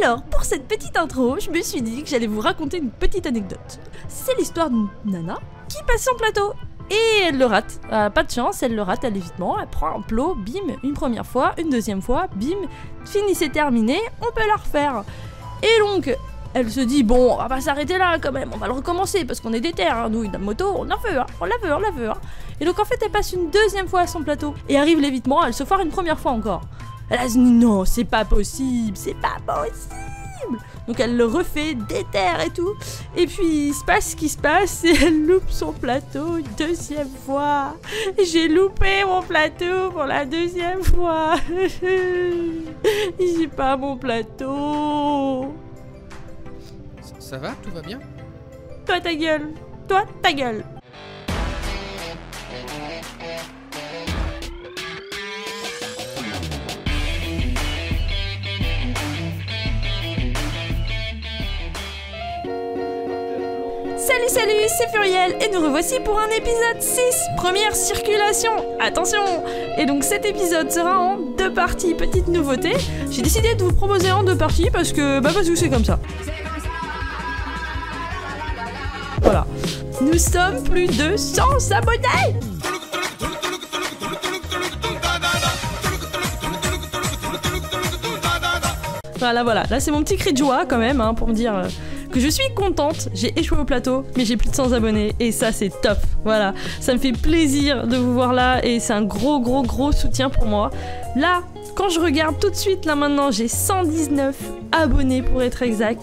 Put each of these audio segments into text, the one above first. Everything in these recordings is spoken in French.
Alors, pour cette petite intro, je me suis dit que j'allais vous raconter une petite anecdote. C'est l'histoire d'une nana qui passe son plateau. Et elle le rate. Pas de chance, elle le rate à l'évitement, elle prend un plot, bim, une première fois, une deuxième fois, bim, fini, c'est terminé, on peut la refaire. Et donc, elle se dit, bon, on va pas s'arrêter là quand même, on va le recommencer parce qu'on est déter, hein, nous, une moto, on la veut, hein, on la veut, on la veut. Hein. Et donc en fait, elle passe une deuxième fois à son plateau. Et arrive l'évitement, elle se foire une première fois encore. Elle a dit, non, c'est pas possible, c'est pas possible. Donc elle le refait, déterre et tout. Et puis il se passe ce qui se passe et elle loupe son plateau une deuxième fois. J'ai loupé mon plateau pour la deuxième fois. J'ai pas mon plateau. Ça va? Tout va bien? Toi ta gueule. Toi ta gueule. Salut, c'est Furiel et nous revoici pour un épisode 6, première circulation, attention. Et donc cet épisode sera en 2 parties, petite nouveauté. J'ai décidé de vous proposer en 2 parties parce que c'est comme ça. Voilà, nous sommes plus de 100 abonnés. Voilà, là c'est mon petit cri de joie quand même, hein, pour me dire... que je suis contente, j'ai échoué au plateau, mais j'ai plus de 100 abonnés, et ça c'est top, voilà. Ça me fait plaisir de vous voir là, et c'est un gros soutien pour moi. Là, quand je regarde tout de suite, là maintenant, j'ai 119 abonnés pour être exact.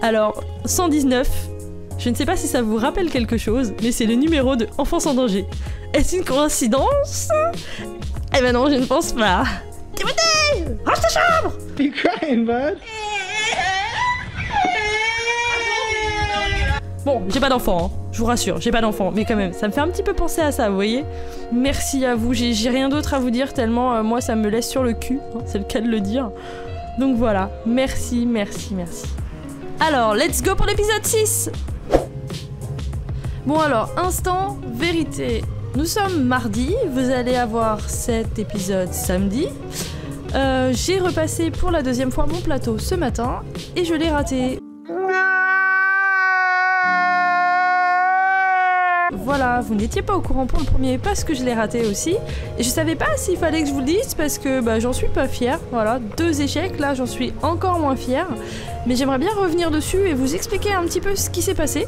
Alors, 119, je ne sais pas si ça vous rappelle quelque chose, mais c'est le numéro de Enfance en danger. Est-ce une coïncidence? Eh ben non, je ne pense pas. Timothée, range ta chambre! You crying, bud? Bon, j'ai pas d'enfant, hein. Je vous rassure, j'ai pas d'enfant, mais quand même, ça me fait un petit peu penser à ça, vous voyez. Merci à vous, j'ai rien d'autre à vous dire tellement moi ça me laisse sur le cul, hein, c'est le cas de le dire. Donc voilà, merci. Alors, let's go pour l'épisode 6. Bon alors, instant vérité. Nous sommes mardi, vous allez avoir cet épisode samedi. J'ai repassé pour la 2e fois mon plateau ce matin, et je l'ai raté. Voilà, vous n'étiez pas au courant pour le premier parce que je l'ai raté aussi. Et je savais pas s'il fallait que je vous le dise parce que j'en suis pas fière. Voilà, 2 échecs, là j'en suis encore moins fière. Mais j'aimerais bien revenir dessus et vous expliquer un petit peu ce qui s'est passé.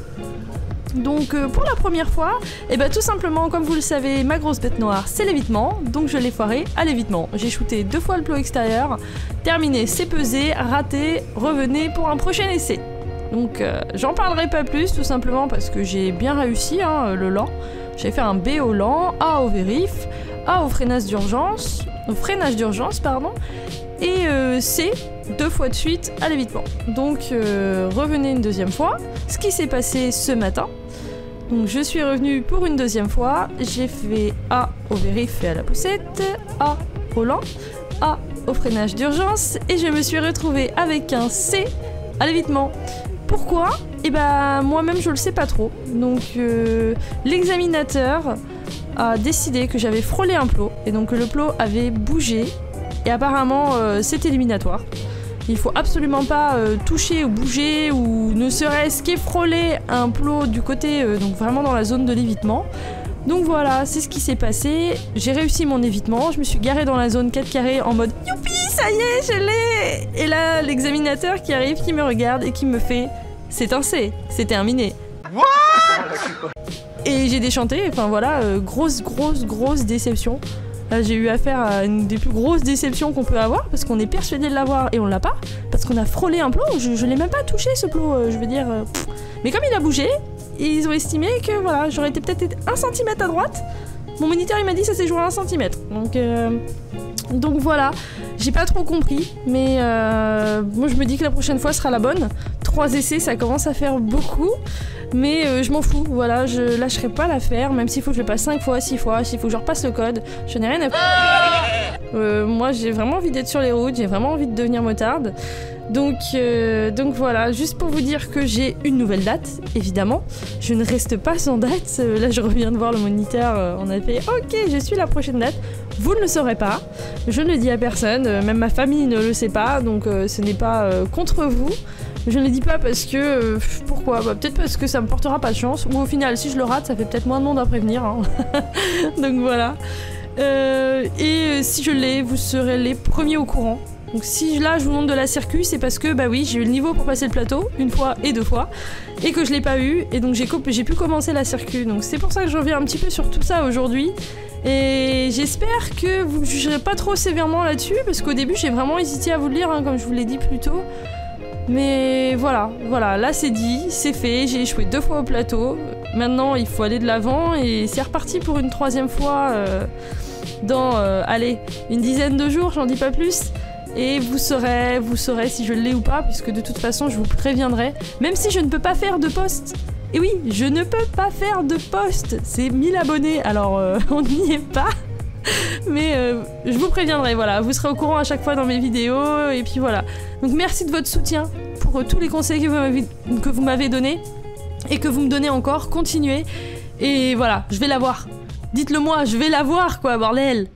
Donc pour la première fois, tout simplement comme vous le savez, ma grosse bête noire c'est l'évitement. Donc je l'ai foiré à l'évitement. J'ai shooté 2 fois le plot extérieur. Terminé, c'est pesé, raté, revenez pour un prochain essai. Donc j'en parlerai pas plus tout simplement parce que j'ai bien réussi hein, le lent. J'ai fait un B au lent, A au vérif, A au freinage d'urgence, pardon, et C 2 fois de suite à l'évitement. Donc revenez une 2e fois, ce qui s'est passé ce matin. Donc je suis revenue pour une 2e fois, j'ai fait A au vérif et à la poussette, A au lent, A au freinage d'urgence et je me suis retrouvée avec un C à l'évitement. Pourquoi? Moi-même je le sais pas trop. Donc l'examinateur a décidé que j'avais frôlé un plot et donc le plot avait bougé et apparemment c'est éliminatoire. Il faut absolument pas toucher ou bouger ou ne serait-ce qu'effrôler un plot du côté, donc vraiment dans la zone de l'évitement. Donc voilà, c'est ce qui s'est passé. J'ai réussi mon évitement, je me suis garée dans la zone 4 carrés en mode youpi, ça y est, je l'ai. Et là, l'examinateur qui arrive, qui me regarde et qui me fait c'est un C, c'est terminé. What? Et j'ai déchanté, enfin voilà, grosse déception. Là, j'ai eu affaire à une des plus grosses déceptions qu'on peut avoir parce qu'on est persuadé de l'avoir et on l'a pas parce qu'on a frôlé un plot. Je l'ai même pas touché ce plot, je veux dire. Mais comme il a bougé, ils ont estimé que voilà, j'aurais été peut-être 1 cm à droite. Mon moniteur il m'a dit ça s'est joué à 1 cm. Donc voilà, j'ai pas trop compris, mais moi je me dis que la prochaine fois sera la bonne. 3 essais, ça commence à faire beaucoup, mais je m'en fous, voilà, je lâcherai pas l'affaire, même s'il faut que je le passe 5 fois, 6 fois, s'il faut que je repasse le code, je n'ai rien à faire. Moi j'ai vraiment envie d'être sur les routes, j'ai vraiment envie de devenir motarde. Donc voilà, juste pour vous dire que j'ai une nouvelle date, évidemment. Je ne reste pas sans date. Là je reviens de voir le moniteur, on a fait ok, je suis la prochaine date. Vous ne le saurez pas, je ne le dis à personne, même ma famille ne le sait pas, donc ce n'est pas contre vous. Je ne le dis pas parce que... pourquoi? Bah, peut-être parce que ça me portera pas de chance, ou au final si je le rate ça fait peut-être moins de monde à prévenir. Hein. Donc voilà. Et si je l'ai, vous serez les premiers au courant. Donc si là je vous montre de la circuit, c'est parce que bah oui, j'ai eu le niveau pour passer le plateau, une fois et deux fois, et que je l'ai pas eu, et donc j'ai pu commencer la circuit. Donc c'est pour ça que je reviens un petit peu sur tout ça aujourd'hui. Et j'espère que vous ne jugerez pas trop sévèrement là-dessus, parce qu'au début j'ai vraiment hésité à vous le lire, hein, comme je vous l'ai dit plus tôt. Mais voilà, là c'est dit, c'est fait, j'ai échoué 2 fois au plateau. Maintenant il faut aller de l'avant, et c'est reparti pour une 3e fois dans, allez, une dizaine de jours, j'en dis pas plus. Et vous saurez si je l'ai ou pas, puisque de toute façon je vous préviendrai, même si je ne peux pas faire de post. Et oui, je ne peux pas faire de post, c'est 1000 abonnés, alors on n'y est pas. Mais je vous préviendrai, voilà, vous serez au courant à chaque fois dans mes vidéos, et puis voilà. Donc merci de votre soutien, pour tous les conseils que vous m'avez donnés, et que vous me donnez encore, continuez. Et voilà, je vais l'avoir. Dites-le moi, je vais l'avoir quoi, bordel.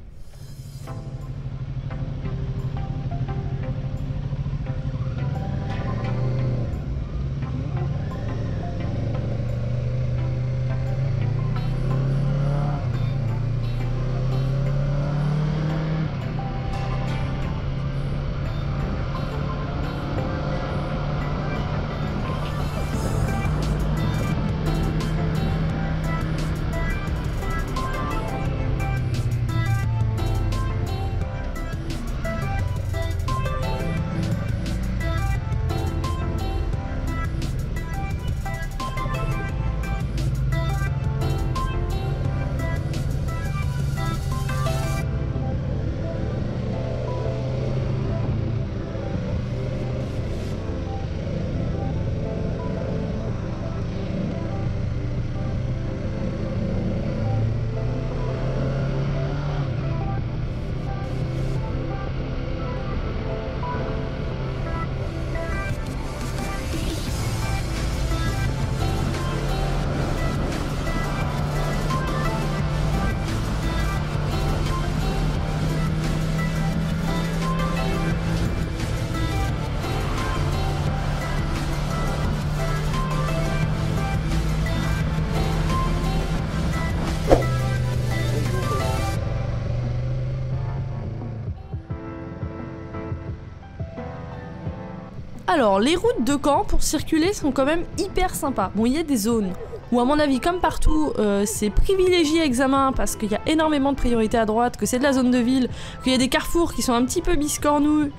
Alors, les routes de Caen pour circuler sont quand même hyper sympas. Bon, il y a des zones où, à mon avis, comme partout, c'est privilégié examen parce qu'il y a énormément de priorité à droite, que c'est de la zone de ville, qu'il y a des carrefours qui sont un petit peu biscornus.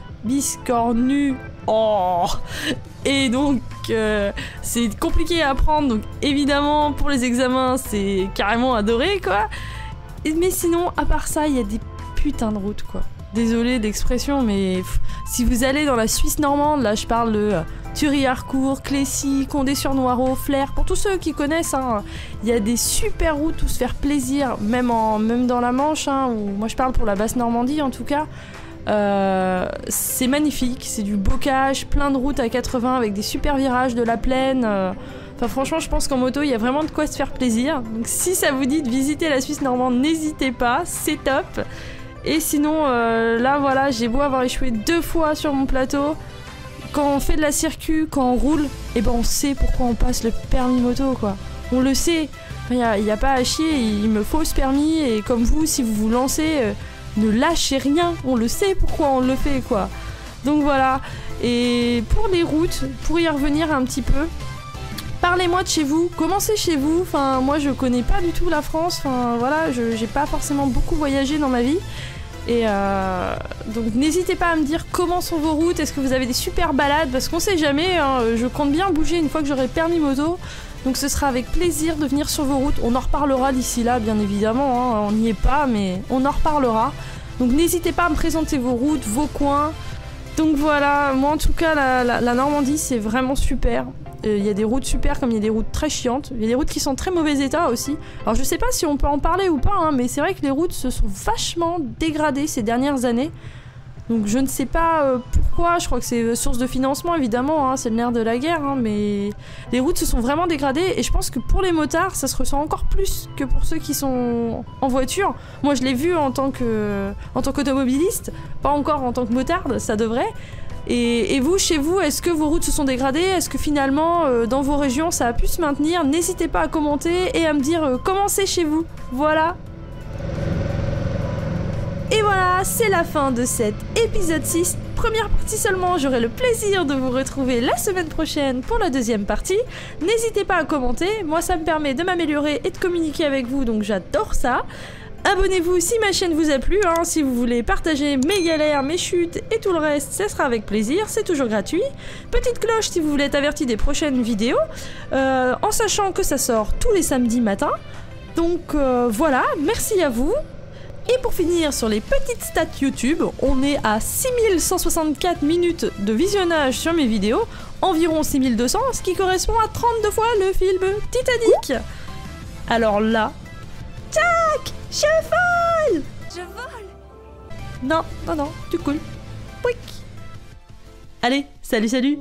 Oh. Et donc, c'est compliqué à apprendre. Donc, évidemment, pour les examens, c'est carrément adoré, quoi. Mais sinon, à part ça, il y a des putains de routes, quoi. Désolée d'expression, mais si vous allez dans la Suisse normande, là je parle de Thury-Harcourt, Clécy, Condé-sur-Noireau, Flers, pour tous ceux qui connaissent, hein, il y a des super routes où se faire plaisir, même dans la Manche, hein, où moi je parle pour la Basse-Normandie en tout cas. C'est magnifique, c'est du bocage, plein de routes à 80 avec des super virages de la plaine. Enfin franchement je pense qu'en moto il y a vraiment de quoi se faire plaisir. Donc si ça vous dit de visiter la Suisse normande, n'hésitez pas, c'est top. Et sinon, là voilà, j'ai beau avoir échoué 2 fois sur mon plateau. Quand on fait de la circuit, quand on roule, et ben on sait pourquoi on passe le permis moto, quoi. On le sait. Il y a pas à chier, il me faut ce permis. Et comme vous, si vous vous lancez, ne lâchez rien. On le sait pourquoi on le fait, quoi. Donc voilà. Et pour les routes, pour y revenir un petit peu, parlez-moi de chez vous, commencez chez vous. Enfin, moi je connais pas du tout la France. Enfin voilà, j'ai pas forcément beaucoup voyagé dans ma vie. Et donc n'hésitez pas à me dire comment sont vos routes, est-ce que vous avez des super balades, parce qu'on sait jamais, hein, je compte bien bouger une fois que j'aurai le permis moto, donc ce sera avec plaisir de venir sur vos routes, on en reparlera d'ici là bien évidemment, hein, on n'y est pas mais on en reparlera, donc n'hésitez pas à me présenter vos routes, vos coins, donc voilà, moi en tout cas la Normandie c'est vraiment super, Il y a des routes super comme il y a des routes très chiantes. Il y a des routes qui sont en très mauvais état aussi. Alors je sais pas si on peut en parler ou pas, hein, mais c'est vrai que les routes se sont vachement dégradées ces dernières années. Donc je ne sais pas pourquoi, je crois que c'est source de financement évidemment, hein, c'est le nerf de la guerre, hein, mais les routes se sont vraiment dégradées et je pense que pour les motards ça se ressent encore plus que pour ceux qui sont en voiture. Moi je l'ai vu en tant qu'automobiliste, pas encore en tant que motarde, ça devrait. Et vous, chez vous, est-ce que vos routes se sont dégradées? Est-ce que finalement dans vos régions ça a pu se maintenir? N'hésitez pas à commenter et à me dire comment c'est chez vous. Voilà. Et voilà, c'est la fin de cet épisode 6. Première partie seulement, j'aurai le plaisir de vous retrouver la semaine prochaine pour la deuxième partie. N'hésitez pas à commenter, moi ça me permet de m'améliorer et de communiquer avec vous, donc j'adore ça. Abonnez-vous si ma chaîne vous a plu, hein, si vous voulez partager mes galères, mes chutes et tout le reste, ça sera avec plaisir, c'est toujours gratuit. Petite cloche si vous voulez être averti des prochaines vidéos, en sachant que ça sort tous les samedis matins. Donc voilà, merci à vous. Et pour finir sur les petites stats YouTube, on est à 6164 minutes de visionnage sur mes vidéos, environ 6200, ce qui correspond à 32 fois le film Titanic. Alors là... Jack, je vole! Je vole! Non, non, non, tu coules. Pouic. Allez, salut, salut!